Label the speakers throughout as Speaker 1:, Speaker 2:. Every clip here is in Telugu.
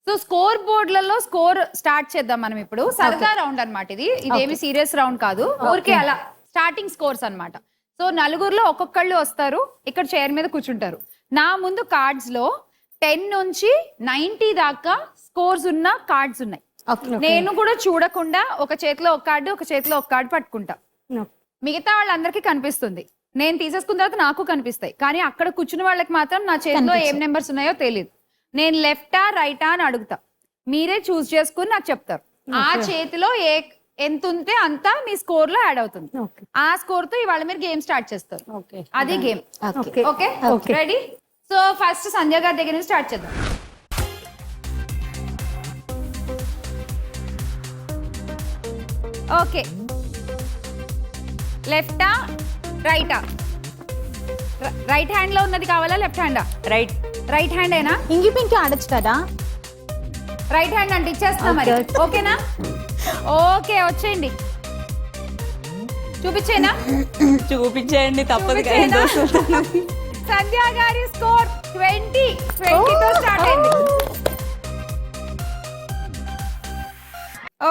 Speaker 1: సో స్కోర్ బోర్డులలో స్కోర్ స్టార్ట్ చేద్దాం మనం ఇప్పుడు. సరదా రౌండ్ అన్నమాట ఇది. ఇదేమి సీరియస్ రౌండ్ కాదు, ఊరికే అలా స్టార్టింగ్ స్కోర్స్ అన్నమాట. సో నలుగురులో ఒక్కొక్కళ్ళు వస్తారు, ఇక్కడ చైర్ మీద కూర్చుంటారు. నా ముందు కార్డ్స్ లో 10 నుంచి 90 దాకా స్కోర్స్ ఉన్న కార్డ్స్ ఉన్నాయి. నేను కూడా చూడకుండా ఒక చేతిలో ఒక కార్డు, ఒక చేతిలో ఒక కార్డు పట్టుకుంటా. మిగతా వాళ్ళందరికీ కనిపిస్తుంది. నేను తీసేసుకున్న తర్వాత నాకు కనిపిస్తాయి, కానీ అక్కడ కూర్చున్న వాళ్ళకి మాత్రం నా చేతిలో ఏం నెంబర్స్ ఉన్నాయో తెలియదు. నేను లెఫ్టా రైటా అని అడుగుతా, మీరే చూస్ చేసుకుని నాకు చెప్తారు. ఆ చేతిలో ఎంత ఉంటే అంతా మీ స్కోర్ లో యాడ్ అవుతుంది. ఆ స్కోర్ తో ఇవాళ మీరు గేమ్ స్టార్ట్ చేస్తారు. అది game. Okay, ready? So first Sandhya గారి దగ్గర నుంచి స్టార్ట్ చేద్దాం. ఓకే, లెఫ్టా రైటా? రైట్ హ్యాండ్ లో ఉన్నది కావాలా, లెఫ్ట్ హ్యాండా? రైట్ హ్యాండ్ ఏనా?
Speaker 2: ఇంగి పింకి ఆడొచ్చు కదా.
Speaker 1: రైట్ హ్యాండ్ అంటే ఇచ్చేస్తా మరి. ఓకేనా? ఓకే, వచ్చేయండి. చూపించేనా?
Speaker 3: చూపించేయండి, తప్పదు.
Speaker 1: సంధ్య గారి స్కోర్ 20 తో స్టార్ట్ అయింది.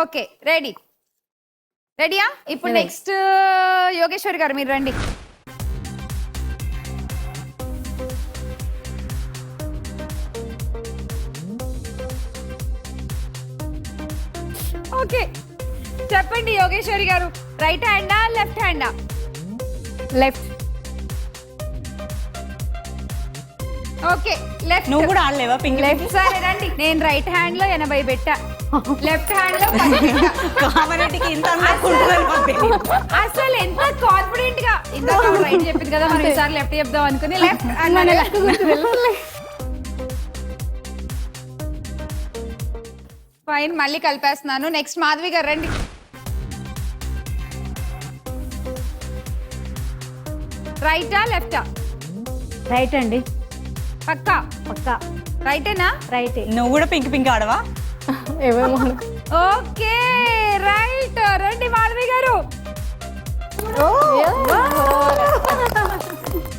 Speaker 1: ఓకే, రెడీయా? ఇప్పుడు నెక్స్ట్ యోగేశ్వరి గారు మీరు రండి. ఓకే, చెప్పండి యోగేశ్వరి గారు, రైట్ హ్యాండా లెఫ్ట్ హ్యాండా?
Speaker 2: లెఫ్ట్.
Speaker 1: Okay, left.
Speaker 3: నువ్వు కూడా ఆడలేవా పింక్?
Speaker 1: లెఫ్ట్. సరే రండి. నేను రైట్ హ్యాండ్ లో 80 పెట్టా, లెఫ్ట్ హ్యాండ్ లో 10 పెట్టా. అసలు ఎంత కాన్ఫిడెంట్ గా ఇందాక రైట్ చెప్పింది కదా, మనం ఈసారి లెఫ్ట్ చెప్దాం అనుకుని లెఫ్ట్. ఫైన్, మళ్ళీ కలిపేస్తున్నాను. నెక్స్ట్ మాధవి గారు రండి. రైటా లెఫ్టా?
Speaker 2: రైట్ అండి.
Speaker 1: పక్కా? రైటేనా?
Speaker 2: రైట్.
Speaker 3: నువ్వు కూడా పింక్ ఆడవా?
Speaker 1: Okay, right. రండి మాధవి గారు.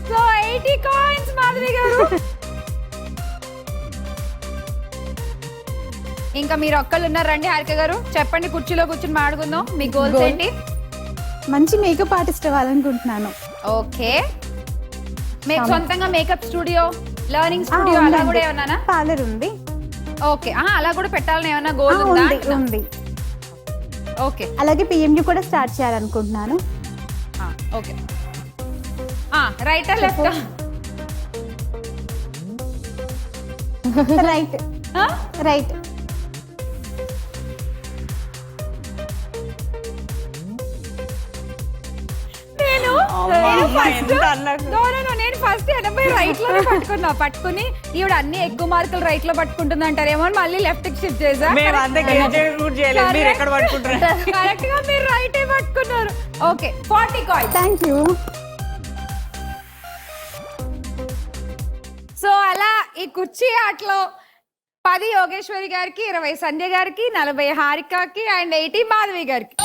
Speaker 1: సో 80 కాయిన్స్ మాధవి గారు. ఇంకా మీరు ఒక్కళ్ళు ఉన్నారు. రండి హారిక గారు, చెప్పండి. కుర్చీలో కూర్చుని మాట్లాడుకుందాం. మీ గోల్స్ ఏంటి?
Speaker 2: మంచి మేకప్ ఆర్టిస్ట్ అవ్వాలనుకుంటున్నాను.
Speaker 1: ఓకే, మీకు సొంతంగా మేకప్ స్టూడియో, లెర్నింగ్ స్టూడియో అలా కూడా ఏమన్నా?
Speaker 2: పార్లర్ ఉంది.
Speaker 1: ఓకే, అలా కూడా పెట్టాలని ఏమన్నా గోల్
Speaker 2: ఉంది.
Speaker 1: ఓకే,
Speaker 2: అలాగే పిఎంయు కూడా స్టార్ట్ చేయాలనుకుంటున్నాను.
Speaker 1: ఓకే, రైటా లెఫ్టా?
Speaker 2: రైట్.
Speaker 1: నేను ఫస్ట్ 80 రైట్ లోనే పట్టుకుని ఈవిడ అన్ని ఎక్కువ మార్కులు రైట్ లో పట్టుకుంటుంది అంటారేమో అని మళ్ళీ లెఫ్ట్ కి షిఫ్ట్ చేసా. కరెక్ట్ గా మీరు రైట్ పట్టుకున్నారు. Okay, 40 coins.
Speaker 2: Thank you.
Speaker 1: So అలా ఈ కుర్చీ ఆటలో 10 యోగేశ్వరి గారికి, 20 సంధ్య గారికి, 40 హారికకి అండ్ 80 మాధవి గారికి.